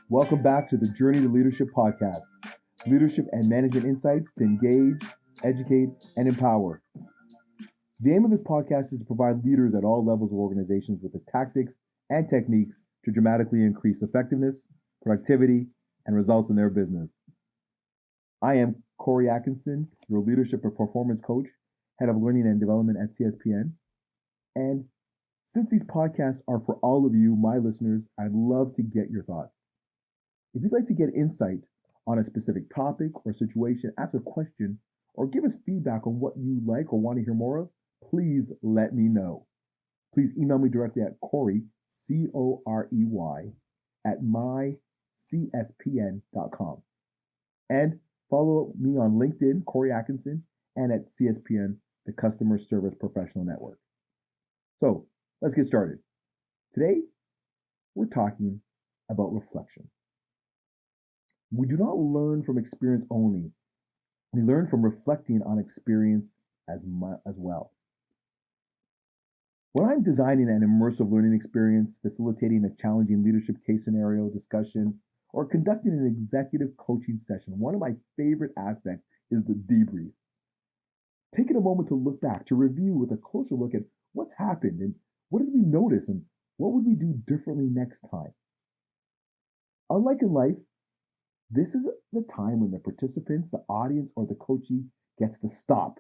Welcome back to the Journey to Leadership podcast, leadership and management insights to engage, educate, and empower. The aim of this podcast is to provide leaders at all levels of organizations with the tactics and techniques to dramatically increase effectiveness, productivity, and results in their business. I am Corey Atkinson, your leadership and performance coach, head of learning and development at CSPN. And since these podcasts are for all of you, my listeners, I'd love to get your thoughts. If you'd like to get insight on a specific topic or situation, ask a question, or give us feedback on what you like or want to hear more of, please let me know. Please email me directly at Corey, Corey, at mycspn.com. And follow me on LinkedIn, Corey Atkinson, and at CSPN, the Customer Service Professional Network. So let's get started. Today, we're talking about reflection. We do not learn from experience only. We learn from reflecting on experience as well. When I'm designing an immersive learning experience, facilitating a challenging leadership case scenario discussion, or conducting an executive coaching session, one of my favorite aspects is the debrief. Taking a moment to look back, to review with a closer look at what's happened and what did we notice and what would we do differently next time. Unlike in life, this is the time when the participants, the audience, or the coachee gets to stop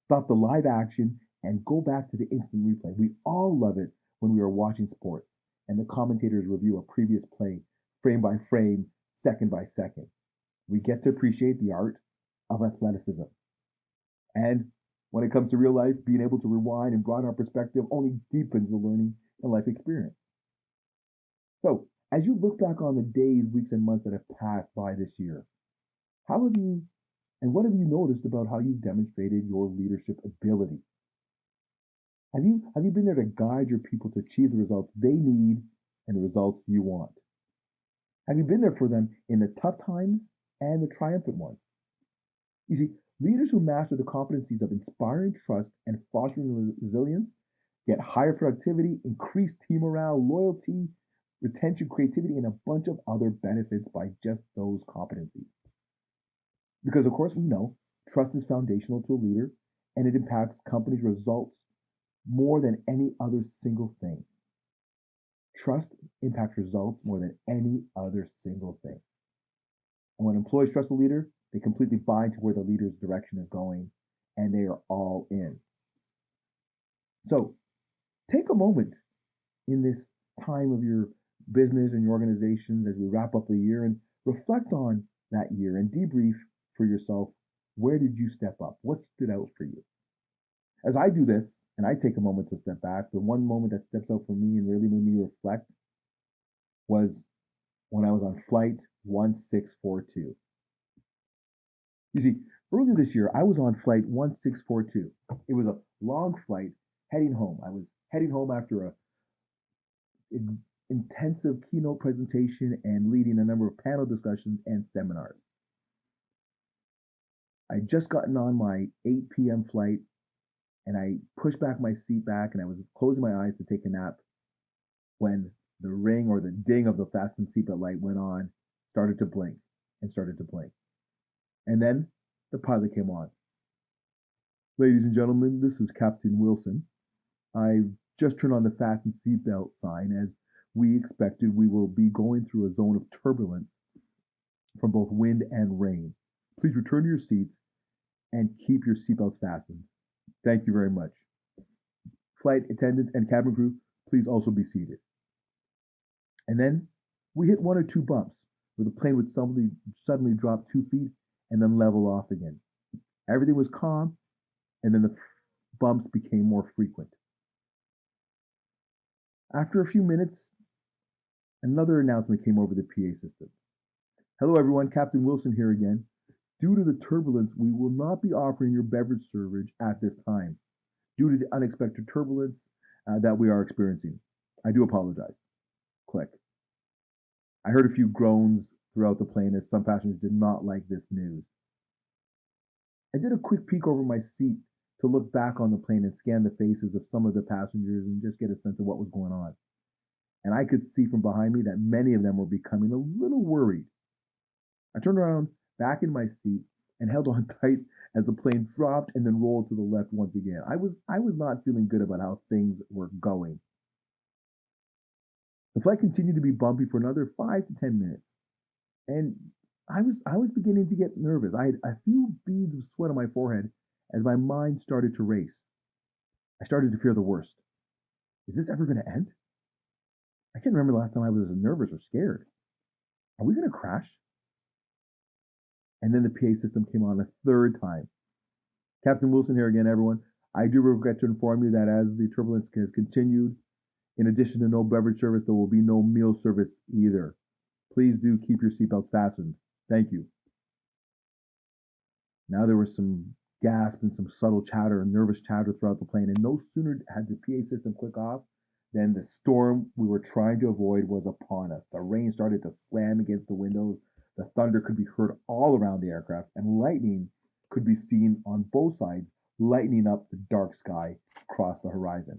the live action, and go back to the instant replay. We all love it when we are watching sports and the commentators review a previous play, frame by frame, second by second. We get to appreciate the art of athleticism. And when it comes to real life, being able to rewind and broaden our perspective only deepens the learning and life experience. So, as you look back on the days, weeks, and months that have passed by this year, how have you and what have you noticed about how you've demonstrated your leadership ability? Have you been there to guide your people to achieve the results they need and the results you want? Have you been there for them in the tough times and the triumphant ones? You see, leaders who master the competencies of inspiring trust and fostering resilience get higher productivity, increased team morale, loyalty, retention, creativity, and a bunch of other benefits by just those competencies. Because, of course, we know trust is foundational to a leader and it impacts companies' results more than any other single thing. Trust impacts results more than any other single thing. And when employees trust a leader, they completely buy into where the leader's direction is going and they are all in. So take a moment in this time of your business and your organizations as we wrap up the year and reflect on that year and debrief for yourself. Where did you step up? What stood out for you? As I do this, and I take a moment to step back, the one moment that steps out for me and really made me reflect was when I was on flight 1642. You see, earlier this year, I was on flight 1642. It was a long flight heading home. I was heading home after a intensive keynote presentation and leading a number of panel discussions and seminars. I had just gotten on my 8 p.m. flight and I pushed back my seat back and I was closing my eyes to take a nap when the ring or the ding of the fasten seatbelt light went on, started to blink and started to blink. And then the pilot came on. Ladies and gentlemen, this is Captain Wilson. I've just turned on the fasten seatbelt sign. As we expected, we will be going through a zone of turbulence from both wind and rain. Please return to your seats and keep your seatbelts fastened. Thank you very much. Flight attendants and cabin crew, please also be seated. And then we hit one or two bumps where the plane would suddenly drop 2 feet and then level off again. Everything was calm, and then the bumps became more frequent. After a few minutes, another announcement came over the PA system. Hello everyone, Captain Wilson here again. Due to the turbulence, we will not be offering your beverage service at this time, due to the unexpected turbulence that we are experiencing. I do apologize. Click. I heard a few groans throughout the plane as some passengers did not like this news. I did a quick peek over my seat to look back on the plane and scan the faces of some of the passengers and just get a sense of what was going on. and I could see from behind me that many of them were becoming a little worried. I turned around back in my seat and held on tight as the plane dropped and then rolled to the left once again. I was not feeling good about how things were going. The flight continued to be bumpy for another 5 to 10 minutes, and I was beginning to get nervous. I had a few beads of sweat on my forehead as my mind started to race. I started to fear the worst. Is this ever going to end? I can't remember the last time I was nervous or scared. Are we going to crash? And then the PA system came on a third time. Captain Wilson here again, everyone. I do regret to inform you that as the turbulence has continued, in addition to no beverage service, there will be no meal service either. Please do keep your seatbelts fastened. Thank you. Now there was some gasp and some subtle chatter and nervous chatter throughout the plane, and no sooner had the PA system click off than the storm we were trying to avoid was upon us. The rain started to slam against the windows, the thunder could be heard all around the aircraft, and lightning could be seen on both sides, lightening up the dark sky across the horizon.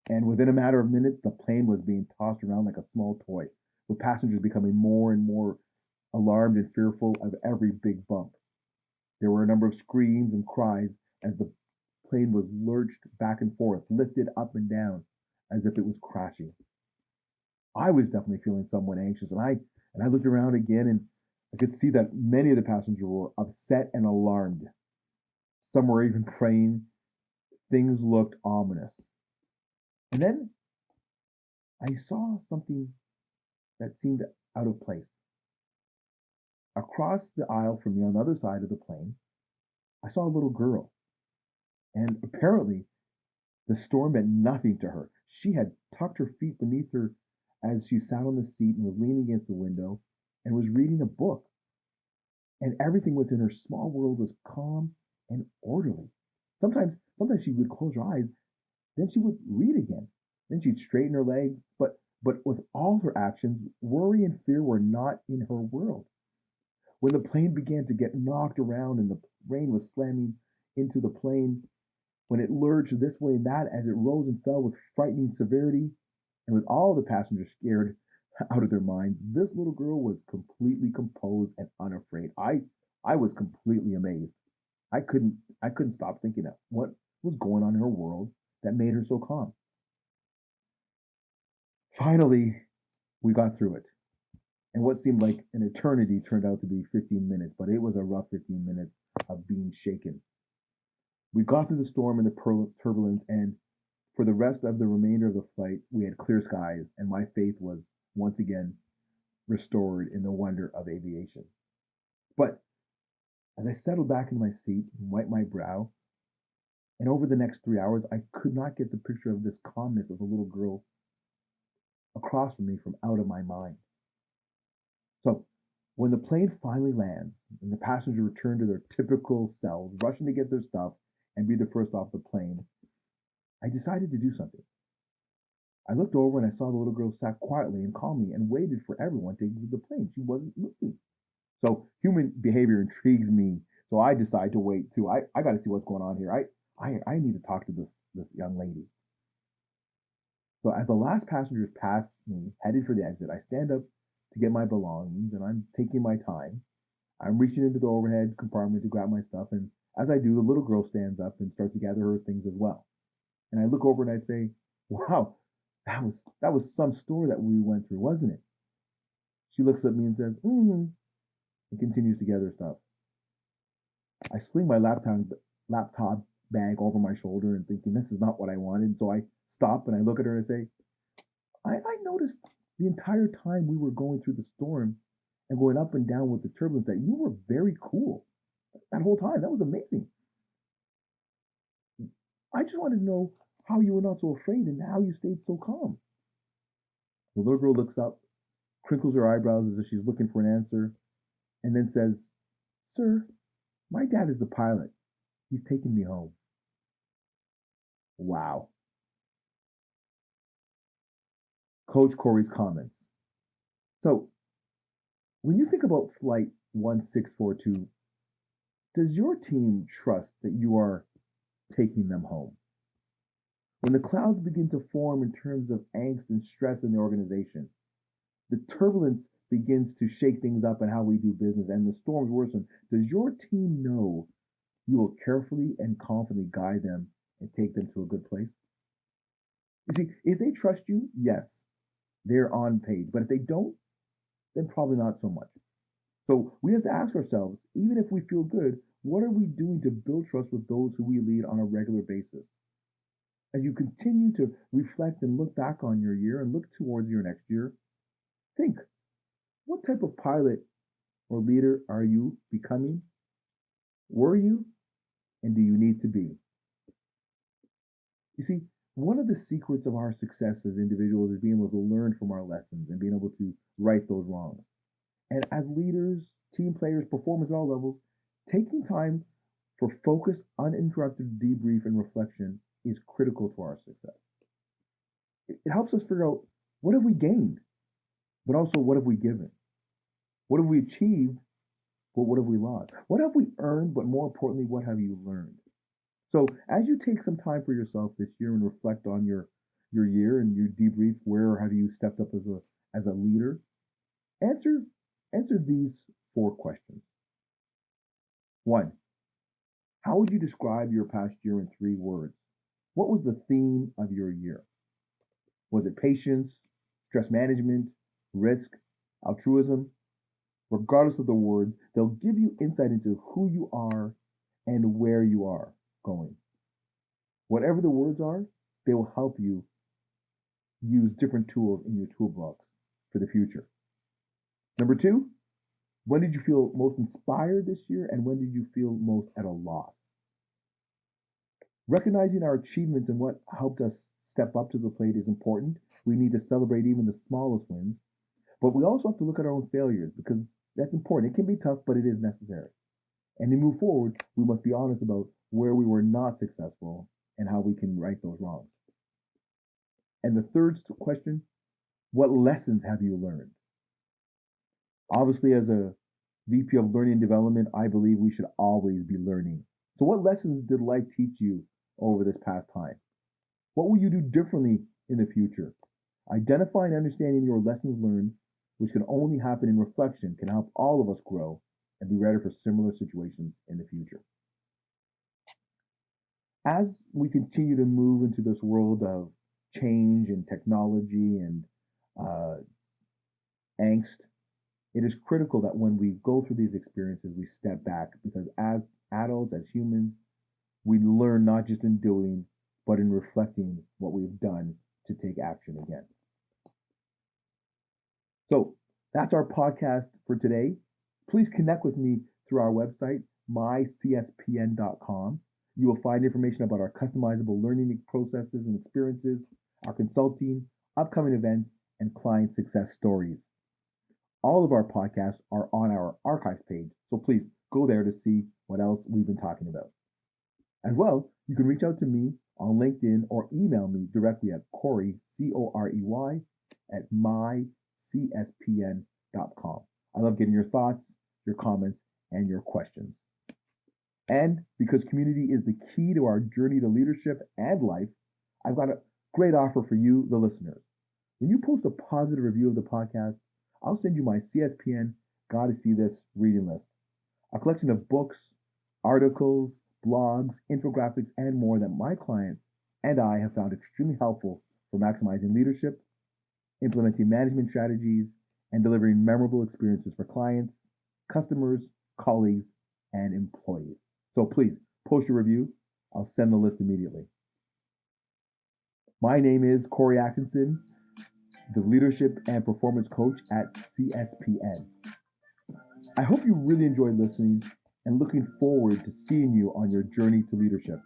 And within a matter of minutes, the plane was being tossed around like a small toy, with passengers becoming more and more alarmed and fearful of every big bump. There were a number of screams and cries as the plane was lurched back and forth, lifted up and down as if it was crashing. I was definitely feeling somewhat anxious, and I looked around again, and I could see that many of the passengers were upset and alarmed. Some were even praying. Things looked ominous. And then I saw something that seemed out of place. Across the aisle from me on the other side of the plane, I saw a little girl, and apparently the storm meant nothing to her. She had tucked her feet beneath her as she sat on the seat and was leaning against the window and was reading a book. And everything within her small world was calm and orderly. Sometimes she would close her eyes, then she would read again. Then she'd straighten her legs, but with all her actions, worry and fear were not in her world. When the plane began to get knocked around and the rain was slamming into the plane, when it lurched this way and that as it rose and fell with frightening severity, and with all the passengers scared out of their minds, this little girl was completely composed and unafraid. I was completely amazed. I couldn't stop thinking of what was going on in her world that made her so calm. Finally, we got through it. And what seemed like an eternity turned out to be 15 minutes, but it was a rough 15 minutes of being shaken. We got through the storm and the turbulence, and for the rest of the remainder of the flight, we had clear skies, and my faith was once again restored in the wonder of aviation. But as I settled back in my seat and wiped my brow, and over the next 3 hours, I could not get the picture of this calmness of the little girl across from me from out of my mind. So when the plane finally lands and the passengers return to their typical selves, rushing to get their stuff and be the first off the plane, I decided to do something. I looked over and I saw the little girl sat quietly and calmly and waited for everyone to exit the plane. She wasn't moving. So human behavior intrigues me. So I decide to wait too. I got to see what's going on here. I need to talk to this young lady. So as the last passengers pass me, headed for the exit, I stand up to get my belongings, and I'm taking my time. I'm reaching into the overhead compartment to grab my stuff, and as I do, the little girl stands up and starts to gather her things as well. And I look over and I say, "Wow, that was some story that we went through, wasn't it?" She looks at me and says, "Mm-hmm," and continues to gather stuff. I sling my laptop bag over my shoulder and thinking this is not what I wanted. So I stop and I look at her and I say, I noticed the entire time we were going through the storm and going up and down with the turbulence that you were very cool that whole time. That was amazing. I just wanted to know how you were not so afraid and how you stayed so calm." The little girl looks up, crinkles her eyebrows as if she's looking for an answer, and then says, "Sir, my dad is the pilot. He's taking me home." Wow. Coach Corey's comments. So, when you think about Flight 1642, does your team trust that you are taking them home? When the clouds begin to form in terms of angst and stress in the organization, the turbulence begins to shake things up in how we do business and the storms worsen, does your team know you will carefully and confidently guide them and take them to a good place? You see, if they trust you, yes, they're on page. But if they don't, then probably not so much. So we have to ask ourselves, even if we feel good, what are we doing to build trust with those who we lead on a regular basis? As you continue to reflect and look back on your year and look towards your next year, think, what type of pilot or leader are you becoming? Were you? And do you need to be? You see, one of the secrets of our success as individuals is being able to learn from our lessons and being able to right those wrongs. And as leaders, team players, performers at all levels, taking time for focused, uninterrupted debrief and reflection is critical to our success. It helps us figure out what have we gained, but also what have we given? What have we achieved, but what have we lost? What have we earned, but more importantly, what have you learned? So as you take some time for yourself this year and reflect on your year and you debrief where have you stepped up as a leader, answer answer these four questions. One, how would you describe your past year in 3 words? What was the theme of your year? Was it patience, stress management, risk, altruism? Regardless of the words, they'll give you insight into who you are and where you are going. Whatever the words are, they will help you use different tools in your toolbox for the future. Number two, when did you feel most inspired this year and when did you feel most at a loss? Recognizing our achievements and what helped us step up to the plate is important. We need to celebrate even the smallest wins, but we also have to look at our own failures because that's important. It can be tough, but it is necessary. And to move forward, we must be honest about where we were not successful and how we can right those wrongs. And the third question, what lessons have you learned? Obviously, as a VP of Learning and Development, I believe we should always be learning. So, what lessons did life teach you over this past time? What will you do differently in the future? Identifying and understanding your lessons learned, which can only happen in reflection, can help all of us grow and be ready for similar situations in the future. As we continue to move into this world of change and technology and uh, angst, it is critical that when we go through these experiences, we step back because as adults, as humans, we learn not just in doing, but in reflecting what we've done to take action again. So that's our podcast for today. Please connect with me through our website, mycspn.com. You will find information about our customizable learning processes and experiences, our consulting, upcoming events, and client success stories. All of our podcasts are on our archives page, so please go there to see what else we've been talking about. As well, you can reach out to me on LinkedIn or email me directly at Corey, Corey, at mycspn.com. I love getting your thoughts, your comments, and your questions. And because community is the key to our journey to leadership and life, I've got a great offer for you, the listeners. When you post a positive review of the podcast, I'll send you my CSPN Gotta See This reading list, a collection of books, articles, blogs, infographics, and more that my clients and I have found extremely helpful for maximizing leadership, implementing management strategies, and delivering memorable experiences for clients, customers, colleagues, and employees. So please post your review. I'll send the list immediately. My name is Corey Atkinson, the Leadership and Performance Coach at CSPN. I hope you really enjoyed listening and looking forward to seeing you on your journey to leadership.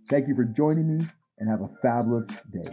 Thank you for joining me and have a fabulous day.